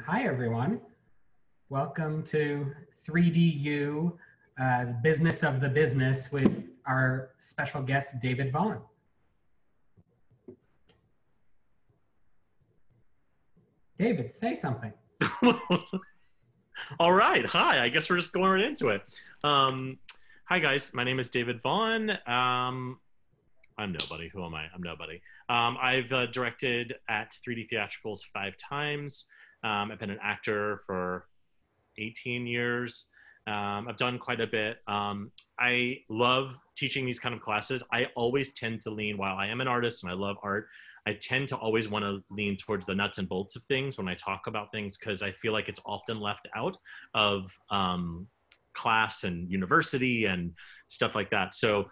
Hi, everyone. Welcome to 3DU, Business of the Business with our special guest, David Vaughn. David, say something. All right. Hi. I guess we're just going right into it. Hi, guys. My name is David Vaughn. I'm nobody. Who am I? I'm nobody. I've directed at 3D Theatricals 5 times. I've been an actor for 18 years. I've done quite a bit. I love teaching these kind of classes. I always tend to lean, while I am an artist and I love art, I tend to always want to lean towards the nuts and bolts of things when I talk about things, because I feel like it's often left out of class and university and stuff like that. So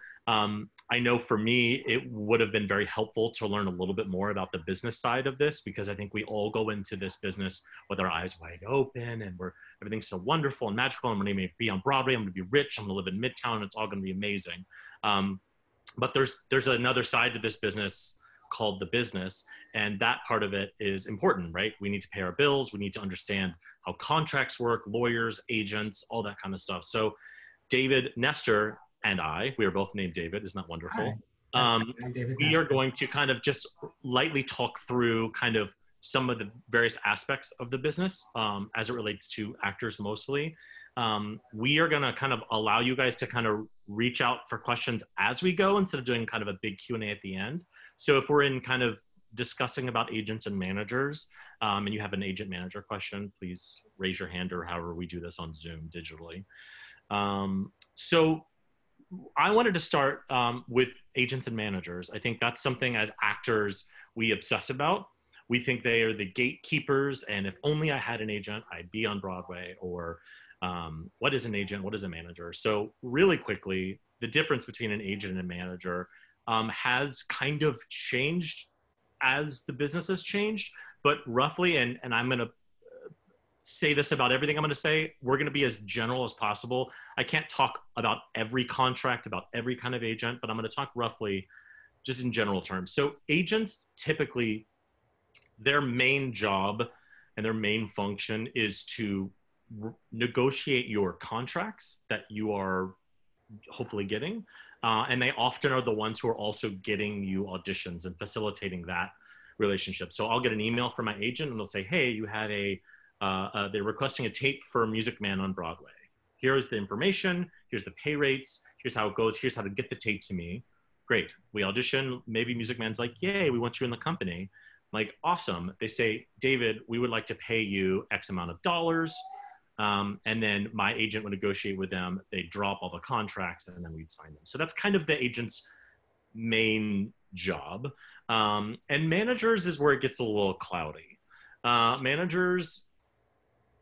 I know for me, it would have been very helpful to learn a little bit more about the business side of this, because I think we all go into this business with our eyes wide open and everything's so wonderful and magical. I'm going to be on Broadway. I'm going to be rich. I'm going to live in Midtown. And it's all going to be amazing. But there's another side to this business called the business, and that part of it is important, right? We need to pay our bills. We need to understand how contracts work, lawyers, agents, all that kind of stuff. So David Nestor and we are both named David. Isn't that wonderful? I'm David We Nestor. are going to kind of just lightly talk through kind of some of the various aspects of the business as it relates to actors mostly. We are going to kind of allow you guys to kind of reach out for questions as we go, instead of doing kind of a big Q&A at the end. So if we're in kind of discussing about agents and managers, and you have an agent manager question, please raise your hand, or however we do this on Zoom digitally. So I wanted to start with agents and managers. I think that's something as actors we obsess about. We think they are the gatekeepers, and if only I had an agent, I'd be on Broadway. Or what is an agent? What is a manager? So really quickly, the difference between an agent and a manager has kind of changed as the business has changed, but roughly, and I'm going to say this about everything I'm going to say, we're going to be as general as possible. I can't talk about every contract, about every kind of agent, but I'm going to talk roughly just in general terms. So agents, typically, their main job and their main function is to negotiate your contracts that you are hopefully getting. And they often are the ones who are also getting you auditions and facilitating that relationship. So I'll get an email from my agent and they'll say, hey, you had they're requesting a tape for Music Man on Broadway. Here's the information. Here's the pay rates. Here's how it goes. Here's how to get the tape to me. Great. We audition. Maybe Music Man's like, yay, we want you in the company. I'm like, awesome. They say, David, we would like to pay you X amount of dollars. And then my agent would negotiate with them. They'd drop all the contracts and then we'd sign them. So that's kind of the agent's main job. And managers is where it gets a little cloudy. Managers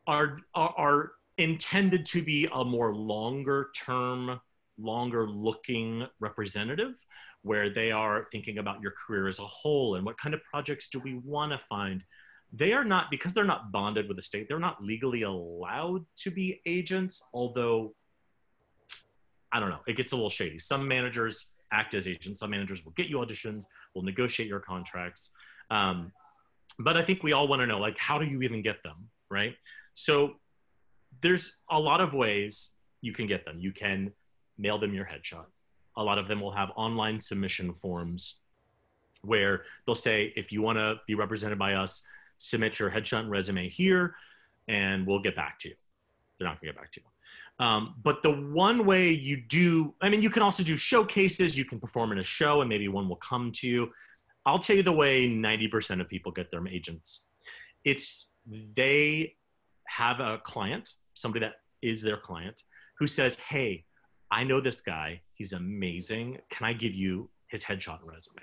are intended to be a more longer term, longer looking representative, where they are thinking about your career as a whole and what kind of projects do we want to find. They are not, because they're not bonded with the state, they're not legally allowed to be agents, although, I don't know, it gets a little shady. Some managers act as agents. Some managers will get you auditions, will negotiate your contracts. But I think we all want to know, like, how do you even get them, right? So there's a lot of ways you can get them. You can mail them your headshot. A lot of them will have online submission forms where they'll say, if you want to be represented by us, submit your headshot and resume here, and we'll get back to you. They're not going to get back to you. But the one way you do, I mean, you can also do showcases. You can perform in a show, and maybe one will come to you. I'll tell you the way 90% of people get their agents. It's they have a client, somebody that is their client, who says, hey, I know this guy. He's amazing. Can I give you his headshot and resume?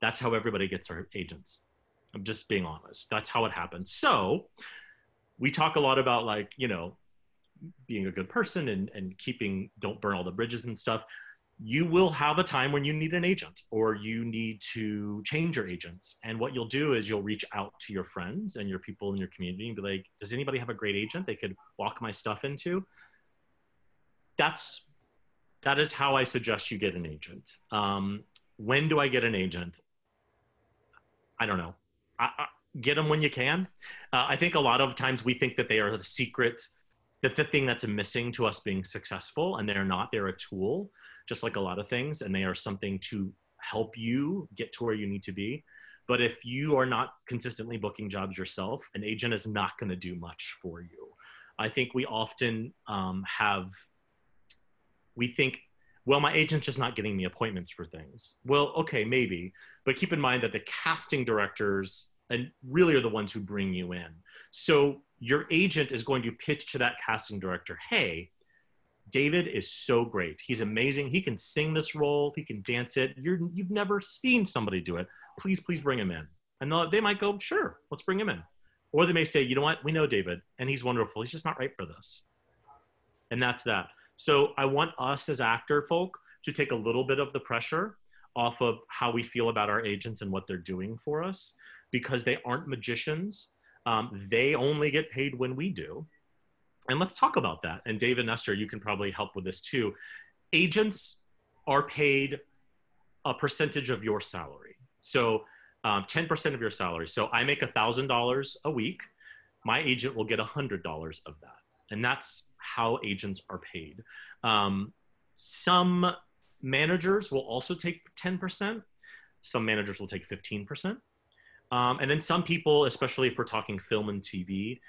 That's how everybody gets their agents. I'm just being honest. That's how it happens. So we talk a lot about, like, you know, being a good person and keeping, don't burn all the bridges and stuff. You will have a time when you need an agent, or you need to change your agents. And what you'll do is you'll reach out to your friends and your people in your community and be like, does anybody have a great agent they could walk my stuff into? That is how I suggest you get an agent. When do I get an agent? I don't know. get them when you can. I think a lot of times we think that they are the secret, that the thing that's missing to us being successful, and they're not. They're a tool, just like a lot of things, and they are something to help you get to where you need to be. But if you are not consistently booking jobs yourself, an agent is not going to do much for you. I think we often we think, well, my agent's just not getting me appointments for things. Well, okay, maybe, but keep in mind that the casting directors and really are the ones who bring you in. So your agent is going to pitch to that casting director, hey, David is so great. He's amazing. He can sing this role. He can dance it. You've never seen somebody do it. Please, please bring him in. And they might go, sure, let's bring him in. Or they may say, you know what? We know David and he's wonderful. He's just not right for this. And that's that. So I want us as actor folk to take a little bit of the pressure off of how we feel about our agents and what they're doing for us, because they aren't magicians. They only get paid when we do. And let's talk about that. And David and Esther, you can probably help with this too. Agents are paid a percentage of your salary. So 10% of your salary. So I make $1,000 a week. My agent will get $100 of that. And that's how agents are paid. Some managers will also take 10%. Some managers will take 15%. And then some people, especially if we're talking film and TV,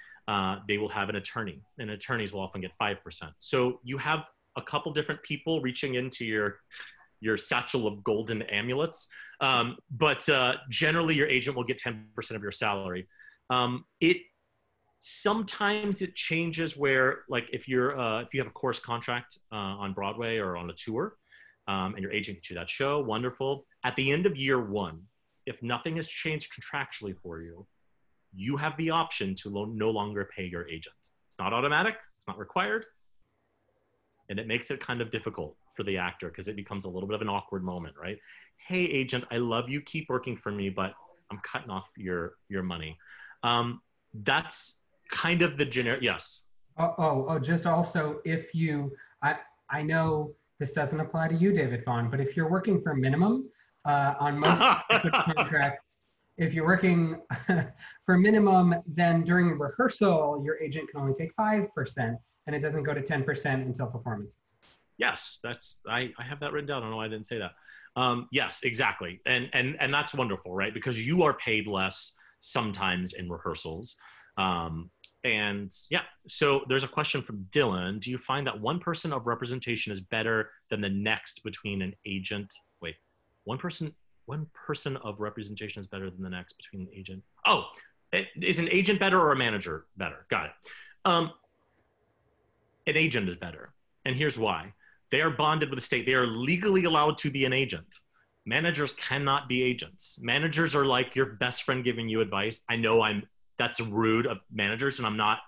they will have an attorney, and attorneys will often get 5%. So you have a couple different people reaching into your satchel of golden amulets. But generally your agent will get 10% of your salary. Sometimes it changes where, like, if you have a course contract on Broadway or on a tour, and your agent gets you that show, wonderful. At the end of year one, if nothing has changed contractually for you, you have the option to no longer pay your agent. It's not automatic, it's not required, and it makes it kind of difficult for the actor because it becomes a little bit of an awkward moment, right? Hey, agent, I love you, keep working for me, but I'm cutting off your money. That's kind of the generic, yes. Just also, if you, I know this doesn't apply to you, David Vaughn, but if you're working for minimum on most contracts, if you're working for minimum, then during rehearsal, your agent can only take 5%, and it doesn't go to 10% until performances. Yes, I have that written down. I don't know why I didn't say that. Yes, exactly. And that's wonderful, right? Because you are paid less sometimes in rehearsals. And yeah, so there's a question from Dylan. Do you find that one person of representation is better than the next between an agent? Wait, one person of representation is better than the next between an agent. Oh, is an agent better or a manager better? Got it. An agent is better. And here's why. They are bonded with the state. They are legally allowed to be an agent. Managers cannot be agents. Managers are like your best friend giving you advice. I know that's rude of managers, and I'm not,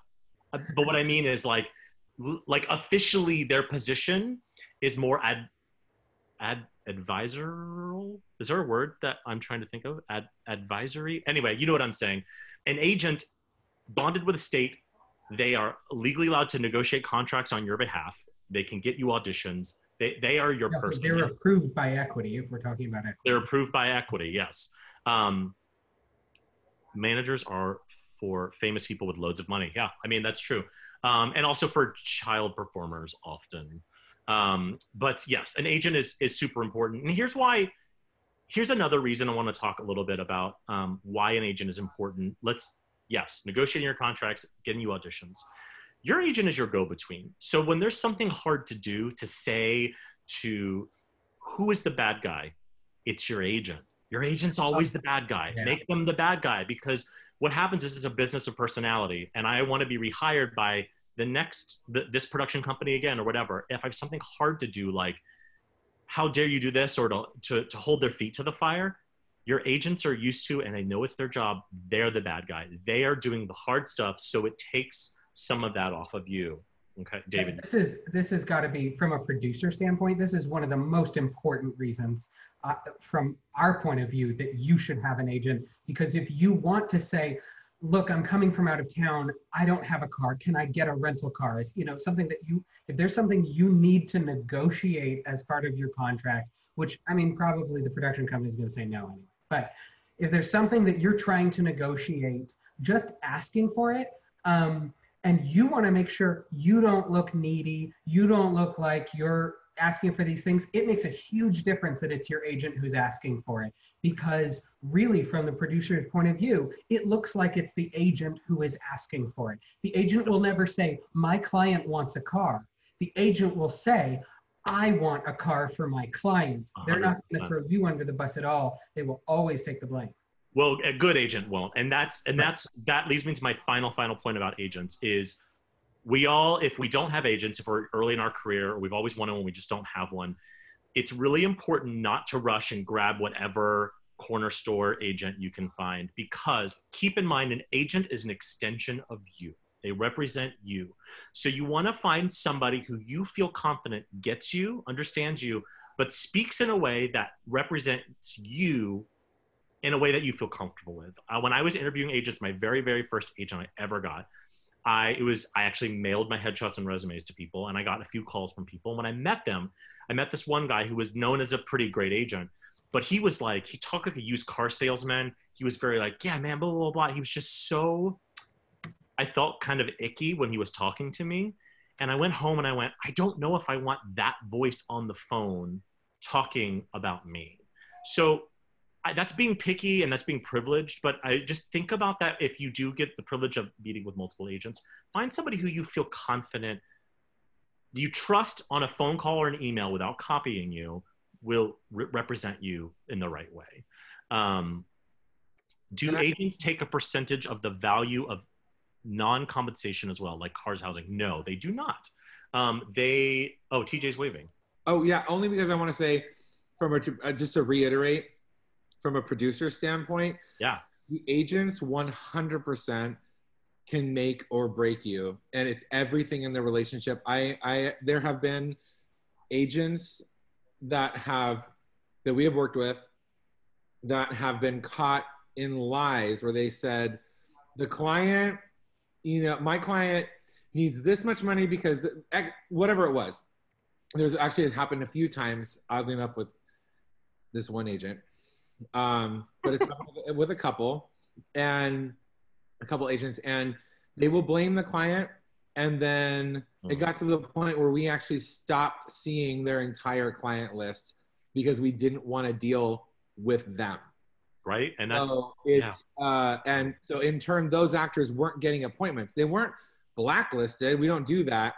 but what I mean is like officially their position is more advisory. Is there a word that I'm trying to think of? Advisory? Anyway, you know what I'm saying. An agent bonded with the state, they are legally allowed to negotiate contracts on your behalf. They can get you auditions. They are your person. They're approved by equity, if we're talking about equity. They're approved by equity, yes. Managers are for famous people with loads of money. Yeah, I mean, that's true. And also for child performers often. But yes, an agent is super important. And here's another reason I want to talk a little bit about why an agent is important. Negotiating your contracts, getting you auditions. Your agent is your go-between. So when there's something hard to do, to say to who is the bad guy, it's your agent. Your agent's always the bad guy. Yeah. Make them the bad guy, because what happens is it's a business of personality, and I want to be rehired by this production company again or whatever. If I have something hard to do, like how dare you do this, or to hold their feet to the fire, your agents are used to, and they know it's their job. They're the bad guy. They are doing the hard stuff, so it takes some of that off of you. Okay, David. This has got to be, from a producer standpoint, this is one of the most important reasons from our point of view that you should have an agent. Because if you want to say, look, I'm coming from out of town, I don't have a car, can I get a rental car? Something that if there's something you need to negotiate as part of your contract, which, I mean, probably the production company is going to say no anyway. But if there's something that you're trying to negotiate, just asking for it, and you want to make sure you don't look needy, you don't look like you're asking for these things, it makes a huge difference that it's your agent who's asking for it. Because really, from the producer's point of view, it looks like it's the agent who is asking for it. The agent will never say, my client wants a car. The agent will say, I want a car for my client. They're not going to throw you under the bus at all. They will always take the blame. Well, a good agent won't. And that leads me to my final point about agents is, we all, if we don't have agents, if we're early in our career, or we've always wanted one, we just don't have one, it's really important not to rush and grab whatever corner store agent you can find, because keep in mind, an agent is an extension of you. They represent you. So you want to find somebody who you feel confident gets you, understands you, but speaks in a way that represents you in a way that you feel comfortable with. When I was interviewing agents, my very, very first agent I ever got, I actually mailed my headshots and resumes to people, and I got a few calls from people. When I met them, I met this one guy who was known as a pretty great agent, but he talked like a used car salesman. He was very like, yeah, man, blah, blah, blah. He was just so, I felt kind of icky when he was talking to me. And I went home and I went, I don't know if I want that voice on the phone talking about me. So that's being picky and that's being privileged, but I just think about that. If you do get the privilege of meeting with multiple agents, find somebody who you feel confident, you trust on a phone call or an email without copying you, will represent you in the right way. Do agents take a percentage of the value of non-compensation as well, like cars, housing? No, they do not. TJ's waving. Oh yeah, only because I want to say, just to reiterate, from a producer standpoint, yeah, the agents 100% can make or break you, and it's everything in the relationship. There have been agents that we have worked with that have been caught in lies where they said, the client, my client needs this much money because whatever it was. There's actually, it happened a few times, oddly enough, with this one agent. But it's with a couple agents, and they will blame the client. And then it got to the point where we actually stopped seeing their entire client list because we didn't want to deal with them. Right. And that's, and so in turn, those actors weren't getting appointments. They weren't blacklisted. We don't do that.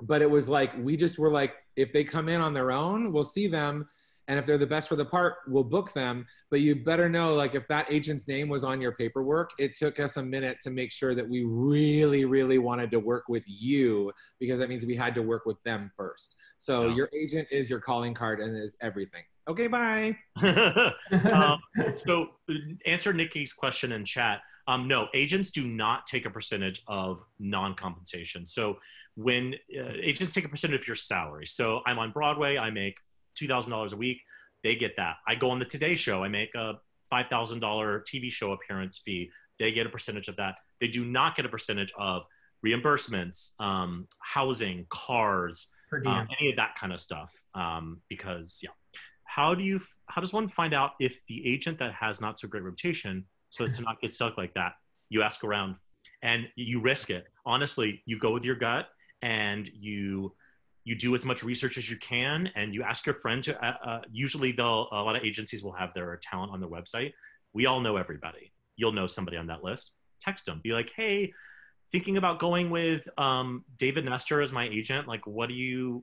But it was like, we just were like, if they come in on their own, we'll see them. And if they're the best for the part, we'll book them. But you better know, like, if that agent's name was on your paperwork, it took us a minute to make sure that we really, really wanted to work with you, because that means we had to work with them first. So your agent is your calling card and is everything. Okay, bye. So answer Nikki's question in chat. No, agents do not take a percentage of non-compensation. So when agents take a percentage of your salary. So I'm on Broadway, I make $2,000 a week, they get that. I go on the Today Show, I make a $5,000 TV show appearance fee, they get a percentage of that. They do not get a percentage of reimbursements, housing, cars, any of that kind of stuff. Because how does one find out if the agent that has not so great reputation, so as to not get stuck like that? You ask around and you risk it. Honestly, you go with your gut and you do as much research as you can, and you ask your friend to, usually a lot of agencies will have their talent on their website. We all know everybody. You'll know somebody on that list. Text them. Be like, hey, thinking about going with David Nestor as my agent. Like, what do you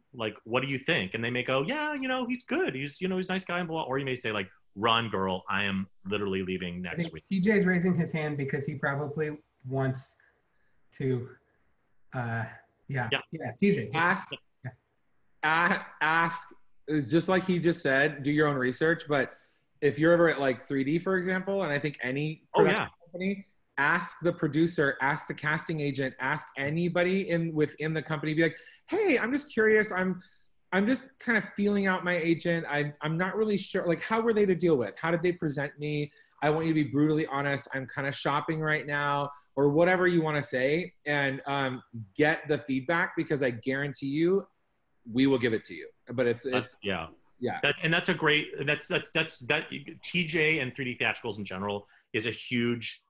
think? And they may go, yeah, he's good. He's a nice guy and blah. Or you may say like, run girl, I am literally leaving next week. TJ's raising his hand because he probably wants to, TJ. Ask, just like he just said, do your own research. But if you're ever at like 3D, for example, and I think any production company, ask the producer, ask the casting agent, ask anybody within the company. Be like, hey, I'm just curious. I'm just kind of feeling out my agent. I'm not really sure. Like, how were they to deal with? How did they present me? I want you to be brutally honest. I'm kind of shopping right now, or whatever you want to say, and get the feedback, because I guarantee you, we will give it to you. But it's Yeah. That's a great, that TJ and 3D theatricals in general is a huge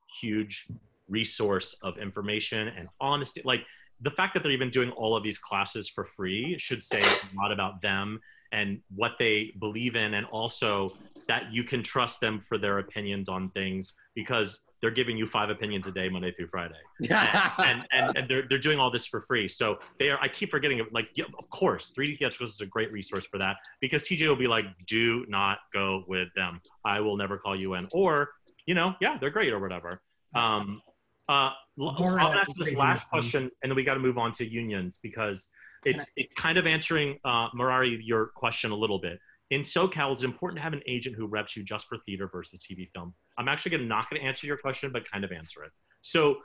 resource of information and honesty. Like the fact that they're even doing all of these classes for free should say a lot about them and what they believe in, and also that you can trust them for their opinions on things, because they're giving you 5 opinions a day, Monday through Friday. And they're doing all this for free. So I keep forgetting, like, yeah, of course, 3D Theatricals is a great resource for that, because TJ will be like, do not go with them. I will never call you in. Or, yeah, they're great or whatever. I'm going to ask this last question, and then we got to move on to unions, because it's kind of answering, Murari, your question a little bit. In SoCal, it's important to have an agent who reps you just for theater versus TV film. I'm actually not going to answer your question, but kind of answer it. So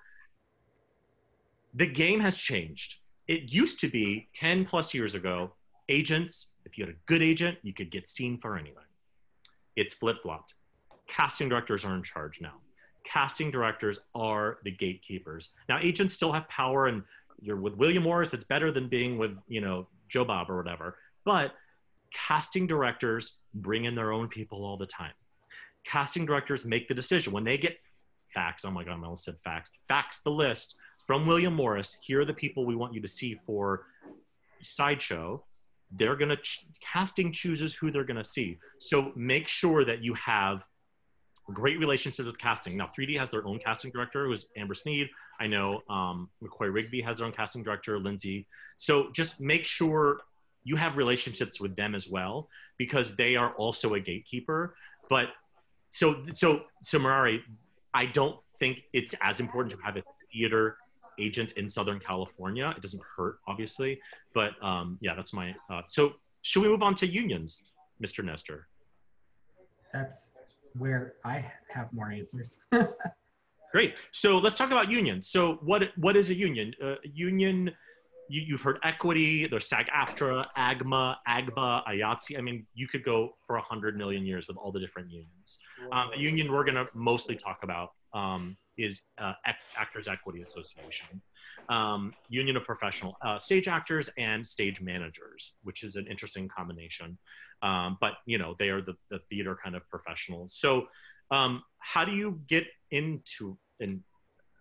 the game has changed. It used to be 10 plus years ago, agents, if you had a good agent, you could get seen for anything. It's flip-flopped. Casting directors are in charge now. Casting directors are the gatekeepers. Now, agents still have power, and you're with William Morris, it's better than being with, Joe Bob or whatever. But casting directors bring in their own people all the time. Casting directors make the decision. When they get facts, oh my God, I almost said facts. Facts the list from William Morris. Here are the people we want you to see for Sideshow. They're going to, casting chooses who they're going to see. So make sure that you have great relationships with casting. Now, 3D has their own casting director, who's Amber Sneed. I know McCoy Rigby has their own casting director, Lindsay. So just make sure you have relationships with them as well, because they are also a gatekeeper. But so Murari, I don't think it's as important to have a theater agent in Southern California. It doesn't hurt, obviously, but yeah, that's my so should we move on to unions, Mr. Nestor? That's where I have more answers. Great. So let's talk about unions. So what is a union? Union, you've heard equity, there's SAG-AFTRA, AGMA, AGBA, IATSE. I mean, you could go for 100 million years with all the different unions. The union we're going to mostly talk about is Actors Equity Association, Union of Professional Stage Actors and Stage Managers, which is an interesting combination. But, they are the theater kind of professionals. So how do you get into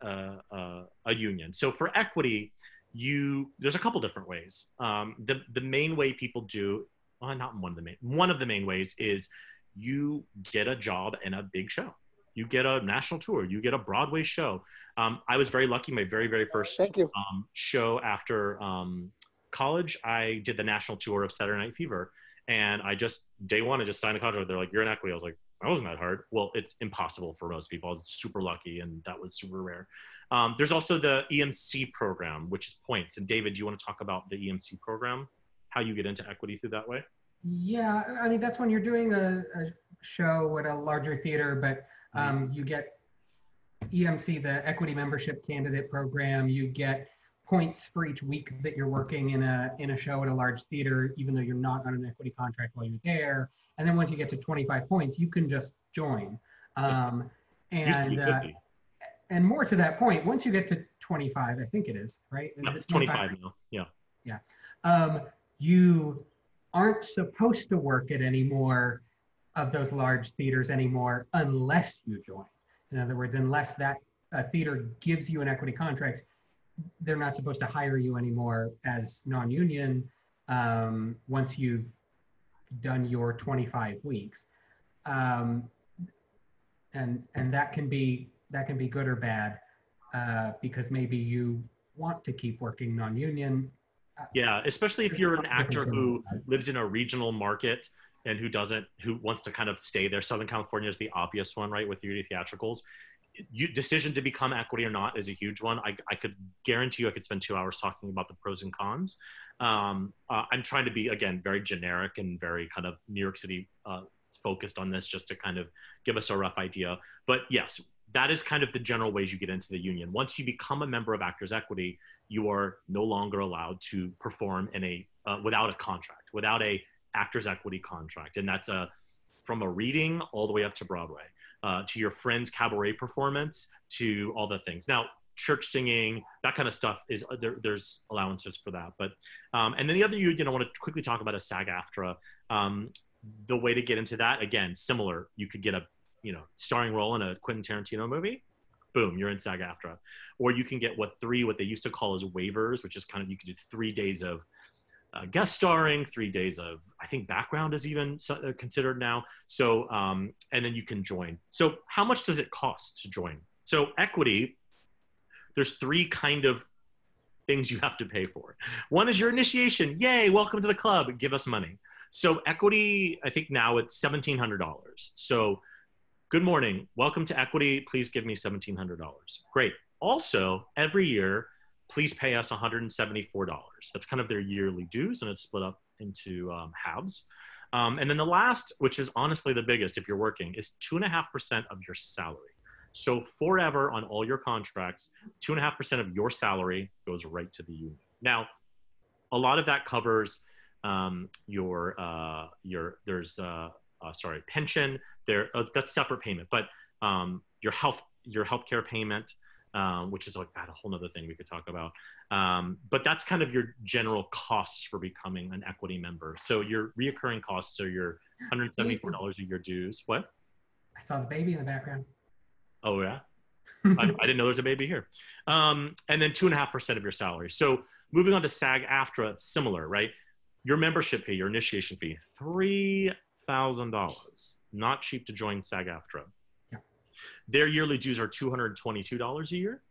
a union? So for equity, there's a couple different ways. The main way people do, well, not one of the main ways is you get a job in a big show. You get a national tour. You get a Broadway show. I was very lucky. My very, very first show after college, I did the national tour of Saturday Night Fever. And day one, I just signed a contract. They're like, you're in equity. I was like, that wasn't that hard. Well, it's impossible for most people. I was super lucky, and that was super rare. There's also the EMC program, which is points. And David, do you want to talk about the EMC program, how you get into equity through that way? Yeah, I mean, that's when you're doing a show at a larger theater, but you get EMC, the Equity Membership Candidate Program. You get points for each week that you're working in a show at a large theater, even though you're not on an equity contract while you're there. And then once you get to 25 points, you can just join. And more to that point, once you get to 25, I think it is, right? It's 25 now, yeah. Yeah. You aren't supposed to work at any more of those large theaters anymore unless you join. In other words, unless that theater gives you an equity contract, they're not supposed to hire you anymore as non-union once you've done your 25 weeks. And that can be good or bad because maybe you want to keep working non-union. Yeah, especially if you're an actor who lives in a regional market and who wants to kind of stay there. Southern California is the obvious one, right, with 3D Theatricals. Decision to become equity or not is a huge one. I could guarantee you I could spend 2 hours talking about the pros and cons. I'm trying to be, again, very generic and very kind of New York City focused on this, just to kind of give us a rough idea. But yes, that is kind of the general ways you get into the union. Once you become a member of Actors Equity, you are no longer allowed to perform in without a contract, without a Actors Equity contract. And that's from a reading all the way up to Broadway. To your friend's cabaret performance, to all the things. Now, church singing, that kind of stuff is there's allowances for that. But and then the other union I want to quickly talk about is SAG-AFTRA. the way to get into that, again, similar. You could get a, starring role in a Quentin Tarantino movie. Boom, you're in SAG-AFTRA. Or you can get what they used to call as waivers, which is kind of, you could do 3 days of guest starring, 3 days of, I think background is even considered now. So, and then you can join. So how much does it cost to join? So equity, there's 3 kind of things you have to pay for. One is your initiation. Yay, welcome to the club. Give us money. So equity, I think now it's $1,700. So good morning. Welcome to equity. Please give me $1,700. Great. Also, every year, please pay us $174. That's kind of their yearly dues, and it's split up into halves. And then the last, which is honestly the biggest if you're working, is 2.5% of your salary. So forever on all your contracts, 2.5% of your salary goes right to the union. Now, a lot of that covers pension. That's separate payment, but your healthcare payment, which is like a whole nother thing we could talk about. But that's kind of your general costs for becoming an equity member. So your reoccurring costs are your $174 a year dues. What? I saw the baby in the background. Oh yeah, I didn't know there's a baby here. And then 2.5% of your salary. So moving on to SAG-AFTRA, similar, right? Your membership fee, your initiation fee, $3,000. Not cheap to join SAG-AFTRA. Yeah. Their yearly dues are $222 a year.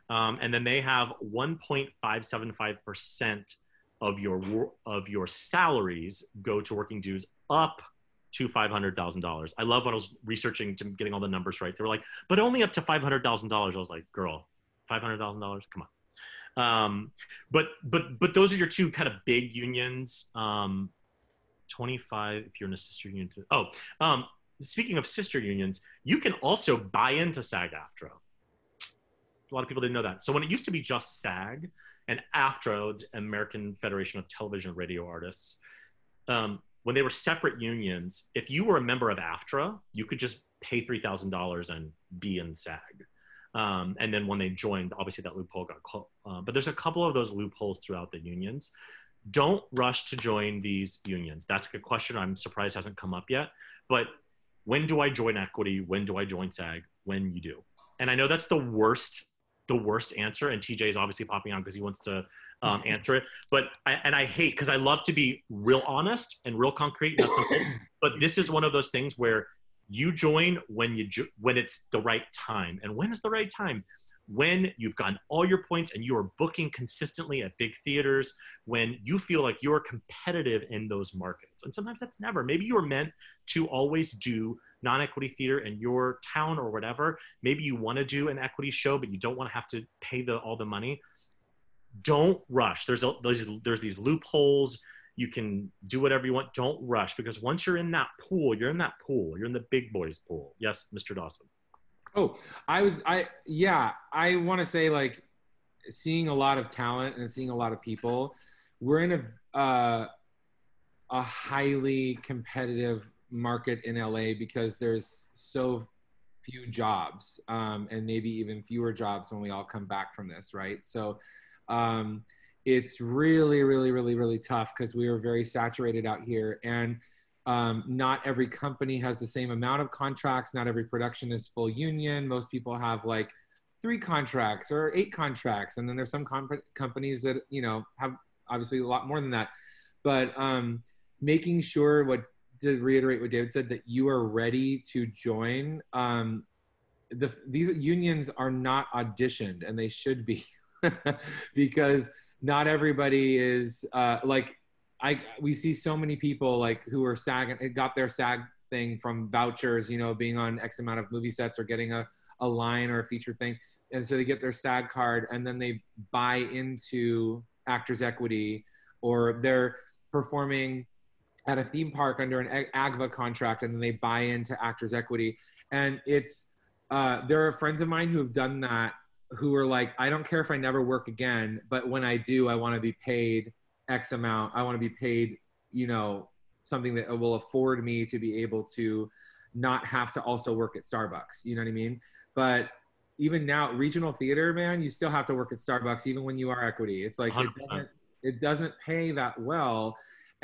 And then they have 1.575% of your salaries go to working dues up to $500,000. I love when I was researching to getting all the numbers right. They were like, but only up to $500,000. I was like, girl, $500,000? Come on. But those are your 2 kind of big unions. 25 if you're in a sister union. Speaking of sister unions, you can also buy into SAG-AFTRA. A lot of people didn't know that. So when it used to be just SAG and AFTRA, American Federation of Television and Radio Artists, when they were separate unions, if you were a member of AFTRA, you could just pay $3,000 and be in SAG. And then when they joined, obviously that loophole got closed. But there's a couple of those loopholes throughout the unions. Don't rush to join these unions. That's a good question. I'm surprised hasn't come up yet. But when do I join equity? When do I join SAG? When you do. And I know that's the worst answer. And TJ is obviously popping on because he wants to answer it. But I hate, because I love to be real honest and real concrete. Not simple. But this is one of those things where you join when it's the right time. And when is the right time? When you've gotten all your points and you are booking consistently at big theaters, when you feel like you're competitive in those markets. And sometimes that's never. Maybe you were meant to always do non-equity theater in your town or whatever. Maybe you want to do an equity show, but you don't want to have to pay all the money. Don't rush. There's these loopholes. You can do whatever you want. Don't rush, because once you're in that pool, you're in the big boys pool. Yes, Mr. Dawson. Oh, I want to say, like, seeing a lot of talent and seeing a lot of people, we're in a highly competitive market in LA because there's so few jobs, and maybe even fewer jobs when we all come back from this, right? So it's really, really, really, really tough because we are very saturated out here, and not every company has the same amount of contracts. Not every production is full union. Most people have like 3 contracts or 8 contracts. And then there's some companies that, have obviously a lot more than that. But making sure, to reiterate what David said, that you are ready to join. These unions are not auditioned, and they should be, because not everybody is we see so many people like who are SAG, got their SAG thing from vouchers, being on X amount of movie sets or getting a line or a feature thing. And so they get their SAG card and then they buy into Actors Equity, or they're performing at a theme park under an AGVA contract and then they buy into Actors Equity. And it's, there are friends of mine who have done that, who are like, I don't care if I never work again, but when I do, I want to be paid X amount. I want to be paid, something that will afford me to be able to not have to also work at Starbucks. You know what I mean? But even now, regional theater, man, you still have to work at Starbucks even when you are equity. It's like it doesn't pay that well.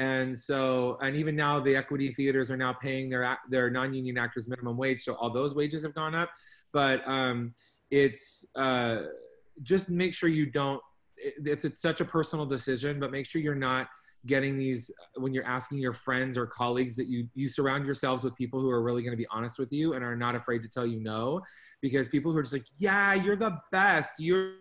And so, and even now the equity theaters are now paying their non-union actors minimum wage. So all those wages have gone up, but it's just make sure you don't, it's such a personal decision, but make sure you're not getting these, when you're asking your friends or colleagues, that you surround yourselves with people who are really going to be honest with you and are not afraid to tell you no, because people who are just like, yeah, you're the best, you're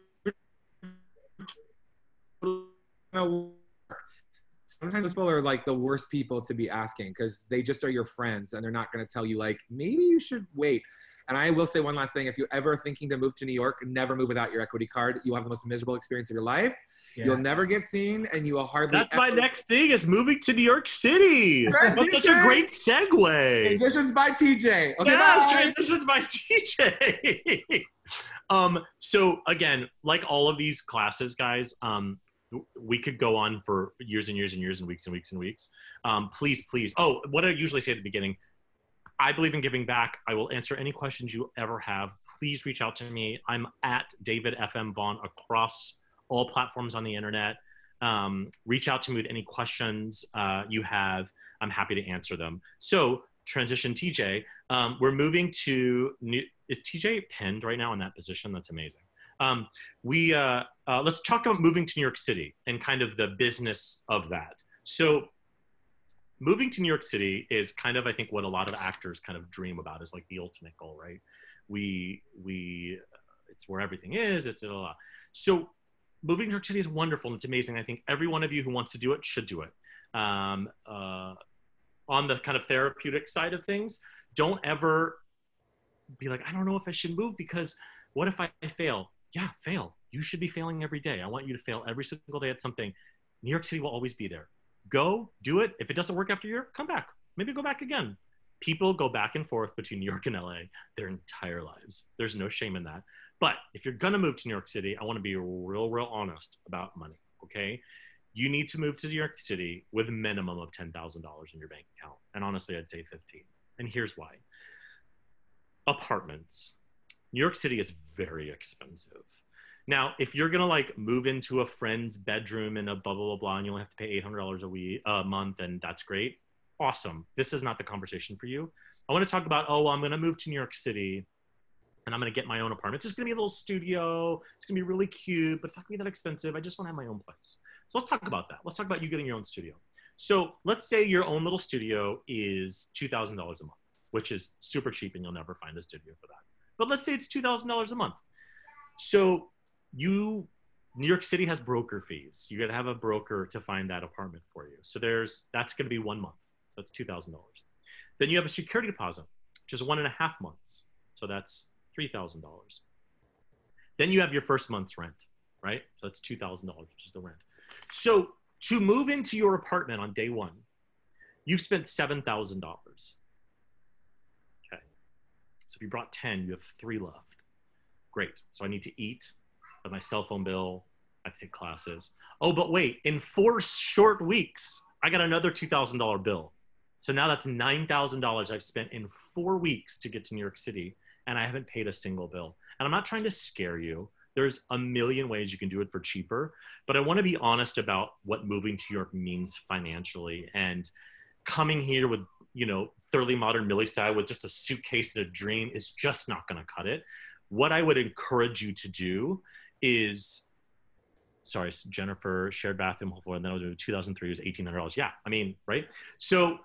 sometimes people are like the worst people to be asking, because they just are your friends and they're not going to tell you like, maybe you should wait. And I will say one last thing. If you're ever thinking to move to New York, never move without your equity card. You'll have the most miserable experience of your life. Yeah. You'll never get seen, and you will hardly. That's my next thing, is moving to New York City. That's such a great segue. Transitions by TJ. Okay, yes, bye. transitions by TJ. So again, like all of these classes, guys, we could go on for years and years and years and weeks and weeks and weeks. Please. Oh, what I usually say at the beginning, I believe in giving back. I will answer any questions you ever have. Please reach out to me. I'm at David FM Vaughn across all platforms on the internet. Reach out to me with any questions you have. I'm happy to answer them. So transition TJ. We're moving to new. Is TJ pinned right now in that position? That's amazing. Let's talk about moving to New York City and kind of the business of that. So moving to New York City is kind of, I think, what a lot of actors kind of dream about, is like the ultimate goal, right? It's where everything is. It's blah, blah. So moving to New York City is wonderful and it's amazing. I think every one of you who wants to do it should do it. On the kind of therapeutic side of things, don't ever be like, I don't know if I should move because what if I fail? Yeah, fail. You should be failing every day. I want you to fail every single day at something. New York City will always be there. Go, do it. If it doesn't work after a year, come back. Maybe go back again. People go back and forth between New York and LA their entire lives. There's no shame in that. But if you're going to move to New York City, I want to be real honest about money, okay? You need to move to New York City with a minimum of $10,000 in your bank account. And honestly, I'd say 15. And here's why. Apartments. New York City is very expensive. Now, if you're going to like move into a friend's bedroom in a blah, blah, blah, blah, and you only have to pay $800 a month, and that's great. Awesome. This is not the conversation for you. I want to talk about, I'm going to move to New York City and I'm going to get my own apartment. It's just going to be a little studio. It's going to be really cute, but it's not going to be that expensive. I just want to have my own place. So let's talk about that. Let's talk about you getting your own studio. So let's say your own little studio is $2,000 a month, which is super cheap and you'll never find a studio for that. But let's say it's $2,000 a month. So New York City has broker fees. You got to have a broker to find that apartment for you. So that's going to be 1 month. So that's $2,000. Then you have a security deposit, which is 1.5 months. So that's $3,000. Then you have your first month's rent, right? So that's $2,000, which is the rent. So to move into your apartment on day one, you've spent $7,000. Okay. So if you brought 10, you have 3 left. Great. So I need to eat. I have my cell phone bill. I have to take classes. Oh, but wait, in 4 short weeks, I got another $2,000 bill. So now that's $9,000 I've spent in 4 weeks to get to New York City, and I haven't paid a single bill. And I'm not trying to scare you. There's a million ways you can do it for cheaper, but I want to be honest about what moving to New York means financially. And coming here with, thoroughly modern Millie style with just a suitcase and a dream is just not going to cut it. What I would encourage you to do is, Jennifer, shared bathroom, and then I was in 2003, it was $1,800. Yeah, I mean, right? So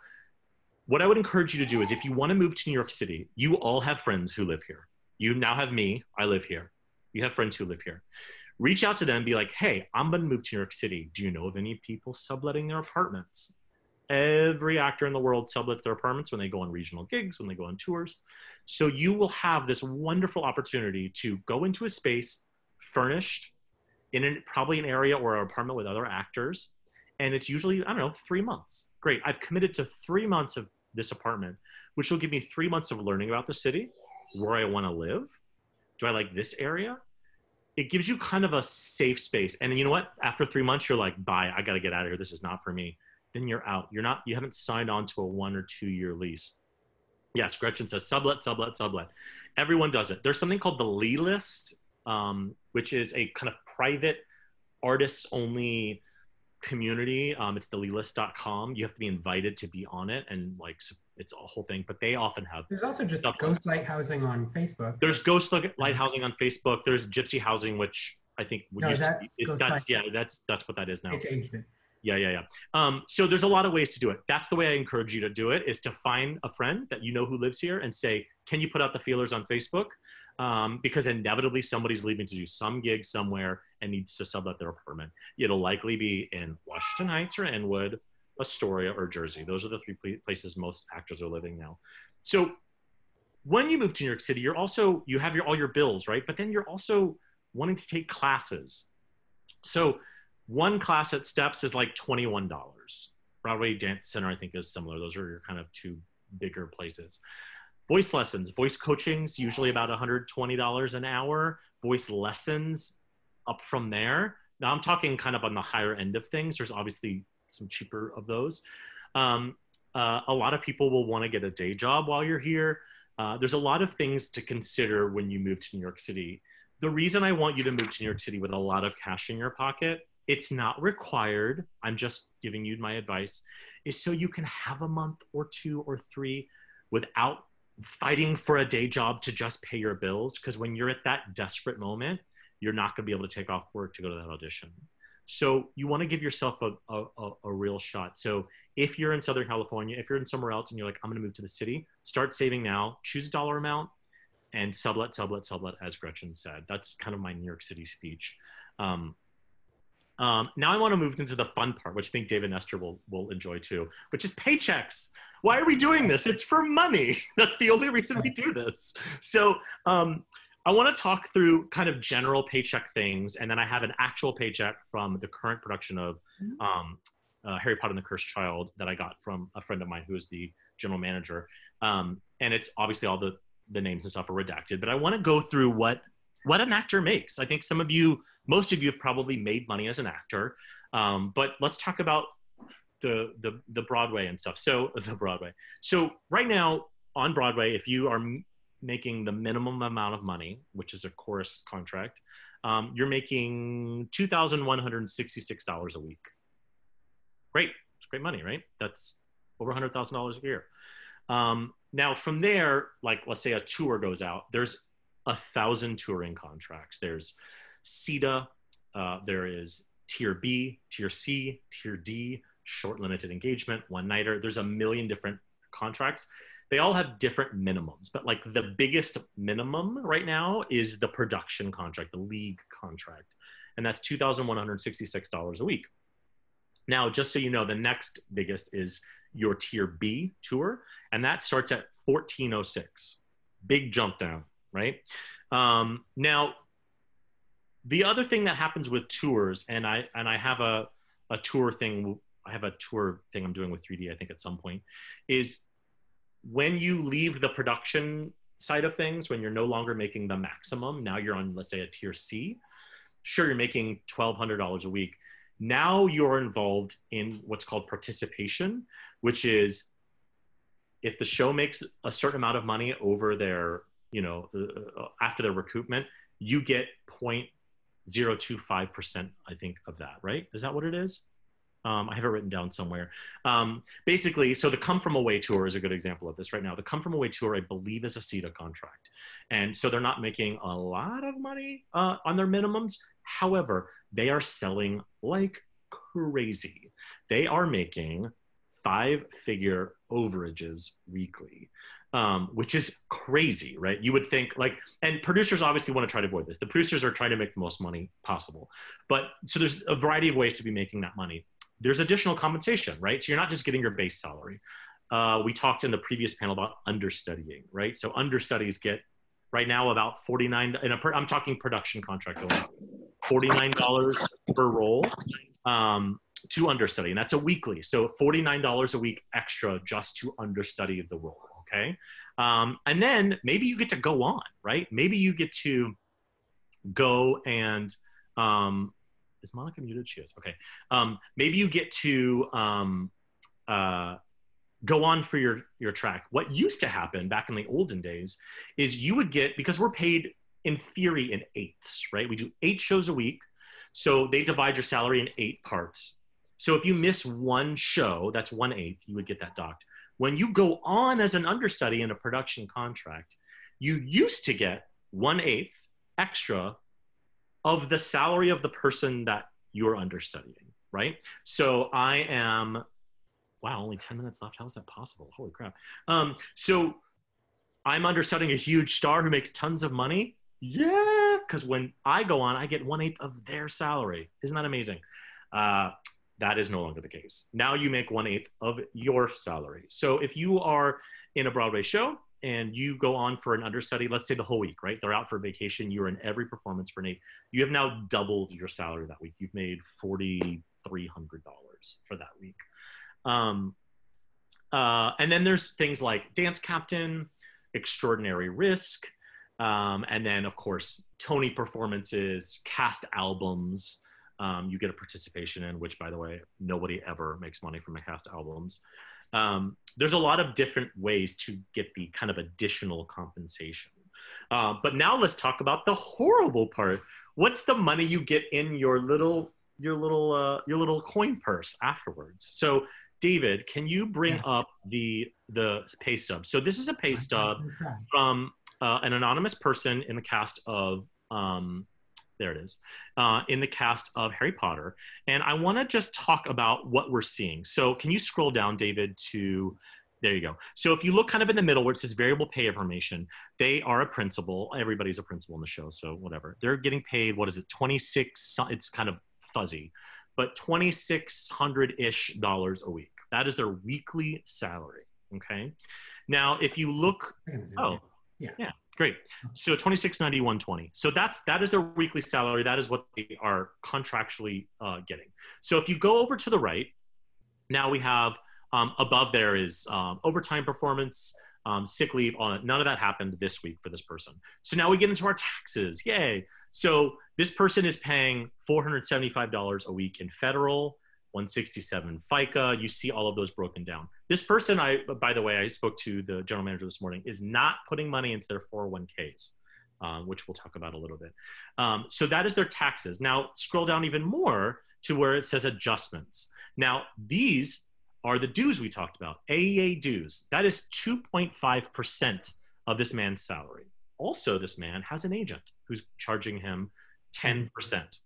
what I would encourage you to do is, if you want to move to New York City, you all have friends who live here. You now have me, I live here. You have friends who live here. Reach out to them and be like, hey, I'm going to move to New York City. Do you know of any people subletting their apartments? Every actor in the world sublets their apartments when they go on regional gigs, when they go on tours. So you will have this wonderful opportunity to go into a space furnished in probably an area or an apartment with other actors. And it's usually, 3 months. Great. I've committed to 3 months of this apartment, which will give me 3 months of learning about the city, where I want to live. Do I like this area? It gives you kind of a safe space. And you know what? After 3 months, you're like, bye, I got to get out of here. This is not for me. Then you're out. You haven't signed on to a 1 or 2 year lease. Yes, Gretchen says sublet. Everyone does it. There's something called the Lee List, which is a kind of private artists only community. It's thelist.com. You have to be invited to be on it, and like it's a whole thing. But they often have. There's also just Ghost Lighthousing on Facebook. There's Ghost Lighthousing on Facebook. There's Gypsy Housing, which I think that's what that is now. Okay. Yeah. So there's a lot of ways to do it. That's the way I encourage you to do it, is to find a friend that you know who lives here and say, can you put out the feelers on Facebook? Because inevitably somebody's leaving to do some gig somewhere and needs to sublet their apartment. It'll likely be in Washington Heights or Inwood, Astoria, or Jersey. Those are the three places most actors are living now. So when you move to New York City, you have all your bills, right? But then you're also wanting to take classes. So one class at Steps is like $21. Broadway Dance Center, I think, is similar. Those are your kind of two bigger places. Voice lessons, voice coaching's usually about $120 an hour. Voice lessons up from there. Now I'm talking kind of on the higher end of things. There's obviously some cheaper of those. A lot of people will want to get a day job while you're here. There's a lot of things to consider when you move to New York City. The reason I want you to move to New York City with a lot of cash in your pocket, it's not required, I'm just giving you my advice, is so you can have a month or 2 or 3 without fighting for a day job to just pay your bills. Because when you're at that desperate moment, you're not going to be able to take off work to go to that audition. So you want to give yourself a real shot. So if you're in Southern California, if you're in somewhere else and you're like, I'm going to move to the city, start saving now, choose a dollar amount, and sublet, as Gretchen said. That's kind of my New York City speech. Now I want to move into the fun part, which I think David Nestor will enjoy too, which is paychecks. Why are we doing this? It's for money. That's the only reason we do this. So I want to talk through kind of general paycheck things, and then I have an actual paycheck from the current production of Harry Potter and the Cursed Child that I got from a friend of mine who is the general manager. And it's obviously all the names and stuff are redacted, but I want to go through what an actor makes. I think most of you have probably made money as an actor, but let's talk about the Broadway and stuff. So right now on Broadway, if you are making the minimum amount of money, which is a chorus contract, you're making $2,166 a week. Great. It's great money, right? That's over $100,000 a year. Now from there, like let's say a tour goes out, there's 1,000 touring contracts. There's CETA, there is Tier B, Tier C, Tier D, short limited engagement, one-nighter. There's a million different contracts. They all have different minimums, but like the biggest minimum right now is the production contract, the league contract. And that's $2,166 a week. Now, just so you know, the next biggest is your Tier B tour, and that starts at $1,406. Big jump down, right? Now, the other thing that happens with tours, and I have a tour thing, I'm doing with 3D, I think at some point, is when you leave the production side of things, when you're no longer making the maximum, now you're on, let's say, a Tier C, sure, you're making $1,200 a week. Now you're involved in what's called participation, which is if the show makes a certain amount of money over their, after their recoupment, you get 0.025%, I think, of that, right? Is that what it is? I have it written down somewhere. Basically, so the Come From Away tour is a good example of this right now. The Come From Away tour, I believe, is a CETA contract. And so they're not making a lot of money on their minimums. However, they are selling like crazy. They are making 5-figure overages weekly, which is crazy, right? You would think and producers obviously want to try to avoid this. The producers are trying to make the most money possible. But so there's a variety of ways to be making that money. There's additional compensation, right? So you're not just getting your base salary. We talked in the previous panel about understudying, right? So understudies get right now about $49, I'm talking production contract only, $49 per role to understudy, and that's a weekly. So $49 a week extra just to understudy the role, okay? And then maybe you get to go on, right? Maybe you get to go and, is Monica muted? She is, okay. Maybe you get to go on for your track. What used to happen back in the olden days is you would get, because we're paid in theory in eighths, right? We do 8 shows a week. So they divide your salary in 8 parts. So if you miss one show, that's 1/8, you would get that docked. When you go on as an understudy in a production contract, you used to get 1/8 extra of the salary of the person that you're understudying, right? So I am, wow, only 10 minutes left. How is that possible? Holy crap. So I'm understudying a huge star who makes tons of money. Yeah, because when I go on, I get 1/8 of their salary. Isn't that amazing? That is no longer the case. Now you make 1/8 of your salary. So if you are in a Broadway show and you go on for an understudy, let's say the whole week, right? They're out for vacation. You're in every performance for 1/8. You have now doubled your salary that week. You've made $4,300 for that week. And then there's things like dance captain, extraordinary risk, and then of course Tony performances, cast albums. You get a participation in, which by the way, nobody ever makes money from the cast albums. There's a lot of different ways to get the kind of additional compensation. But now let's talk about the horrible part. What's the money you get in your little coin purse afterwards? So David, can you bring up the pay stub? So this is a pay stub from an anonymous person in the cast of there it is, in the cast of Harry Potter. And I want to just talk about what we're seeing. So can you scroll down, David, to, there you go. So if you look kind of in the middle where it says variable pay information, they are a principal. Everybody's a principal in the show, so whatever. They're getting paid, what is it, 26, it's kind of fuzzy, but $2,600-ish a week. That is their weekly salary, okay? Now, if you look, oh, yeah. Great. So 2691.20. So that is their weekly salary. That is what they are contractually getting. So if you go over to the right, now we have above there is overtime performance, sick leave. None of that happened this week for this person. So now we get into our taxes. Yay. So this person is paying $475 a week in federal, $167 FICA. You see all of those broken down. This person, by the way, I spoke to the general manager this morning, is not putting money into their 401ks, which we'll talk about a little bit. So that is their taxes. Now scroll down even more to where it says adjustments. Now these are the dues we talked about, AEA dues. That is 2.5% of this man's salary. Also, this man has an agent who's charging him 10%.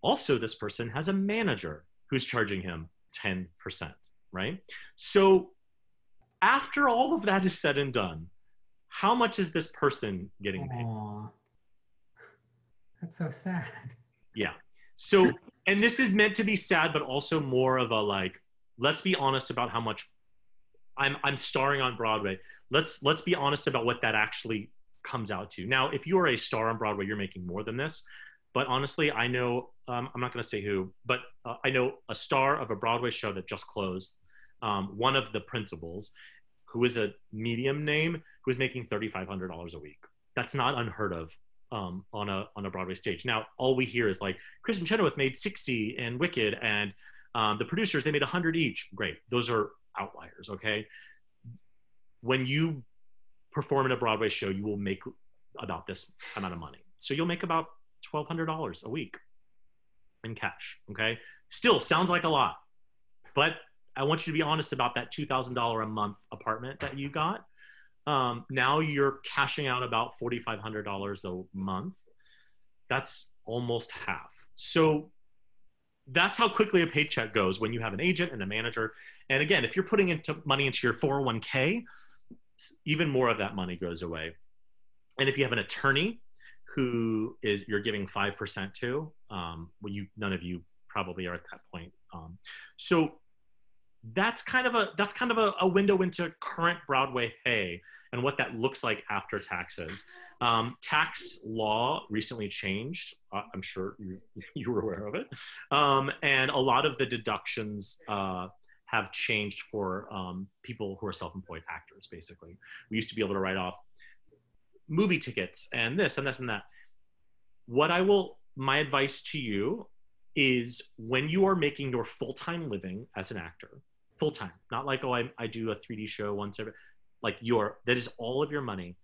Also, this person has a manager who's charging him 10%, right? So after all of that is said and done, how much is this person getting paid? Aww. That's so sad. Yeah. So, and this is meant to be sad, but also more of a like, let's be honest about how much I'm starring on Broadway. Let's be honest about what that actually comes out to. Now, if you are a star on Broadway, you're making more than this. But honestly, I know, I'm not going to say who, but I know a star of a Broadway show that just closed, one of the principals, who is a medium name, who is making $3,500 a week. That's not unheard of on a Broadway stage. Now, all we hear is like, Kristen Chenoweth made 60 in Wicked, and the producers, they made 100 each. Great. Those are outliers, okay? When you perform in a Broadway show, you will make about this amount of money. So you'll make about $1,200 a week in cash, okay? Still sounds like a lot, but I want you to be honest about that $2,000 a month apartment that you got. Now you're cashing out about $4,500 a month. That's almost half. So that's how quickly a paycheck goes when you have an agent and a manager. And again, if you're putting money into your 401k, even more of that money goes away. And if you have an attorney who you're giving 5% to, none of you probably are at that point. So that's kind of a window into current Broadway pay and what that looks like after taxes. Tax law recently changed. I'm sure you were aware of it. And a lot of the deductions have changed for people who are self-employed actors, basically. We used to be able to write off movie tickets and this and this and that. My advice to you is when you are making your full-time living as an actor, full-time, not like, oh, I do a 3D show once every, like that is all of your money.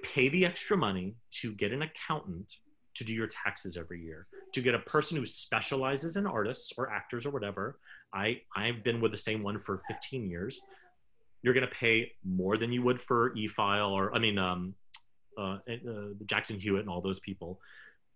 Pay the extra money to get an accountant to do your taxes every year. To get a person who specializes in artists or actors or whatever, I've been with the same one for 15 years. You're going to pay more than you would for e-file or, Jackson Hewitt and all those people.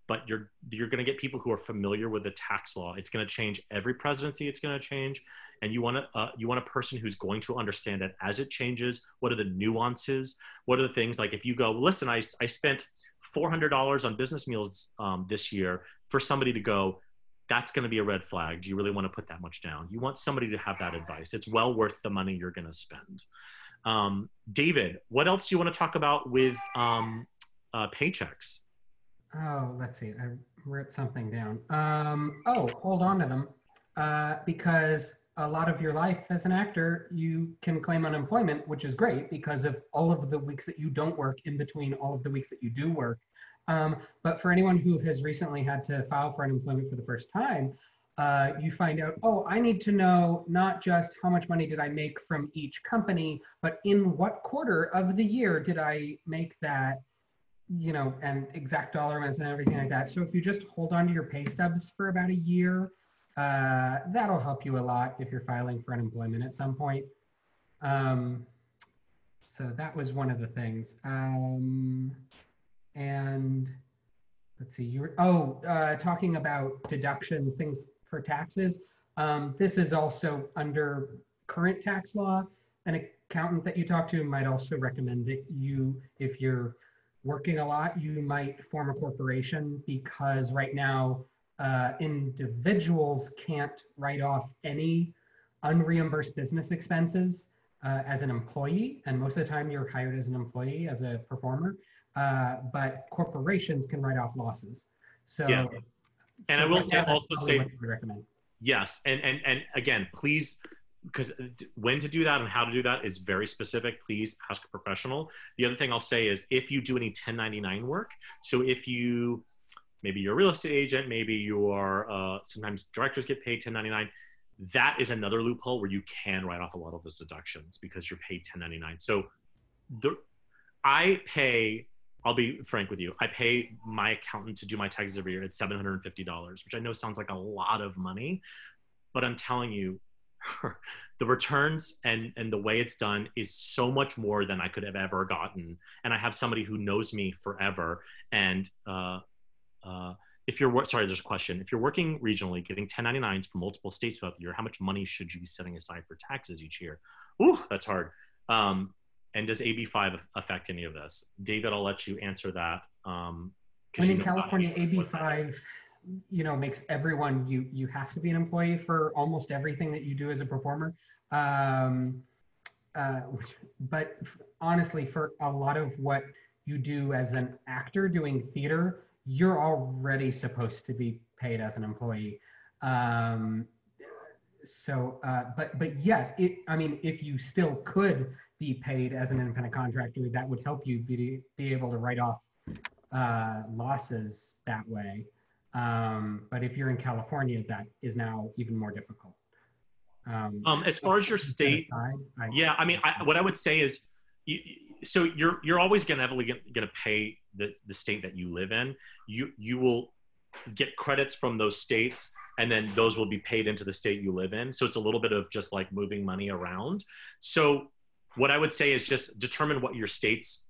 But you're going to get people who are familiar with the tax law. It's going to change every presidency. It's going to change, and you want a person who's going to understand it as it changes. What are the nuances? What are the things, like if you go, listen, I spent $400 on business meals this year, for somebody to go, that's going to be a red flag. Do you really want to put that much down? You want somebody to have that advice. It's well worth the money you're going to spend. David, what else do you want to talk about with paychecks? Oh, let's see. I wrote something down. Hold on to them. Because a lot of your life as an actor, you can claim unemployment, which is great because of all of the weeks that you don't work in between all of the weeks that you do work. But for anyone who has recently had to file for unemployment for the first time, you find out, oh, I need to know not just how much money did I make from each company, but in what quarter of the year did I make that, and exact dollar amounts and everything like that. So if you just hold on to your pay stubs for about a year, that'll help you a lot if you're filing for unemployment at some point. So that was one of the things. And let's see, talking about deductions, things for taxes. This is also under current tax law. An accountant that you talk to might also recommend that if you're working a lot, you might form a corporation, because right now individuals can't write off any unreimbursed business expenses as an employee. And most of the time you're hired as an employee, as a performer, but corporations can write off losses. So, yeah. And I will say, recommend. Yes. And again, please, because when to do that and how to do that is very specific. Please ask a professional. The other thing I'll say is, if you do any 1099 work, so if maybe you're a real estate agent, maybe you are, sometimes directors get paid 1099, that is another loophole where you can write off a lot of those deductions because you're paid 1099. So I'll be frank with you, I pay my accountant to do my taxes every year at $750, which I know sounds like a lot of money, but I'm telling you, the returns and the way it's done is so much more than I could have ever gotten. And I have somebody who knows me forever. And there's a question. If you're working regionally, getting 1099s from multiple states throughout the year, how much money should you be setting aside for taxes each year? Ooh, that's hard. And does AB5 affect any of this? David, I'll let you answer that. When in California, AB5 makes everyone, you have to be an employee for almost everything that you do as a performer. But honestly, for a lot of what you do as an actor doing theater, you're already supposed to be paid as an employee. But yes, if you still could be paid as an independent contractor, that would help you be able to write off losses that way. But if you're in California, that is now even more difficult. As far as your state, what I would say is, so you're always going to pay the state that you live in. You will get credits from those states, and then those will be paid into the state you live in. So it's a little bit of just like moving money around. So what I would say is just determine what your state's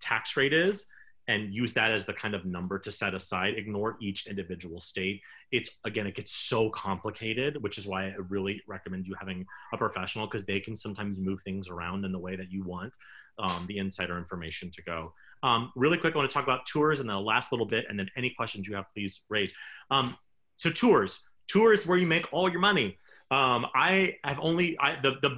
tax rate is, and use that as the kind of number to set aside. Ignore each individual state. It gets so complicated, which is why I really recommend you having a professional, because they can sometimes move things around in the way that you want the insider information to go. Really quick, I want to talk about tours in the last little bit, and then any questions you have, please raise. So tours where you make all your money. The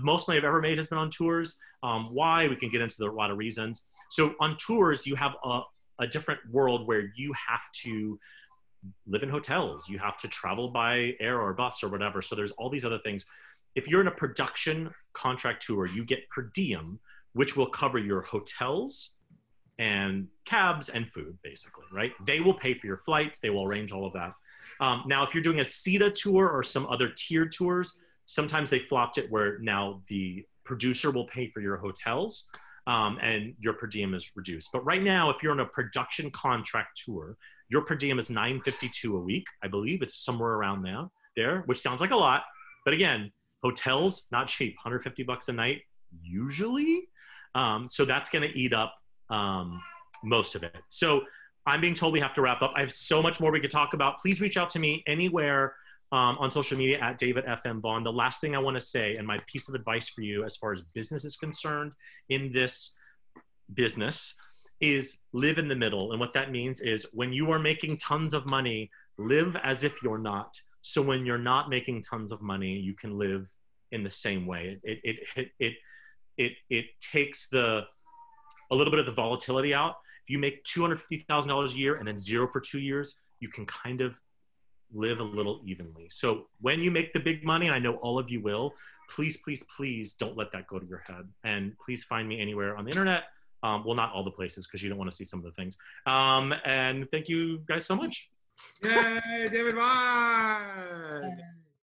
most money I've ever made has been on tours. Why? We can get into a lot of reasons. So on tours, you have a different world where you have to live in hotels. You have to travel by air or bus or whatever. So there's all these other things. If you're in a production contract tour, you get per diem, which will cover your hotels and cabs and food, basically, right? They will pay for your flights. They will arrange all of that. Now, if you're doing a CETA tour or some other tiered tours, sometimes they flopped it where now the producer will pay for your hotels and your per diem is reduced. But right now, if you're on a production contract tour, Your per diem is $9.52 a week. I believe it's somewhere around there, which sounds like a lot. But again, hotels, not cheap, $150 a night usually. So that's going to eat up most of it. So I'm being told we have to wrap up. I have so much more we could talk about. Please reach out to me anywhere on social media at David FM Vaughn. The last thing I want to say, and my piece of advice for you as far as business is concerned in this business, is live in the middle. And what that means is when you are making tons of money, live as if you're not. So when you're not making tons of money, you can live in the same way. It takes a little bit of the volatility out. If you make $250,000 a year and then zero for 2 years, you can kind of live a little evenly. So when you make the big money, and I know all of you will, please, please, please don't let that go to your head. And please find me anywhere on the internet. Well, not all the places because you don't want to see some of the things. And thank you guys so much. Yay, David Vaughn!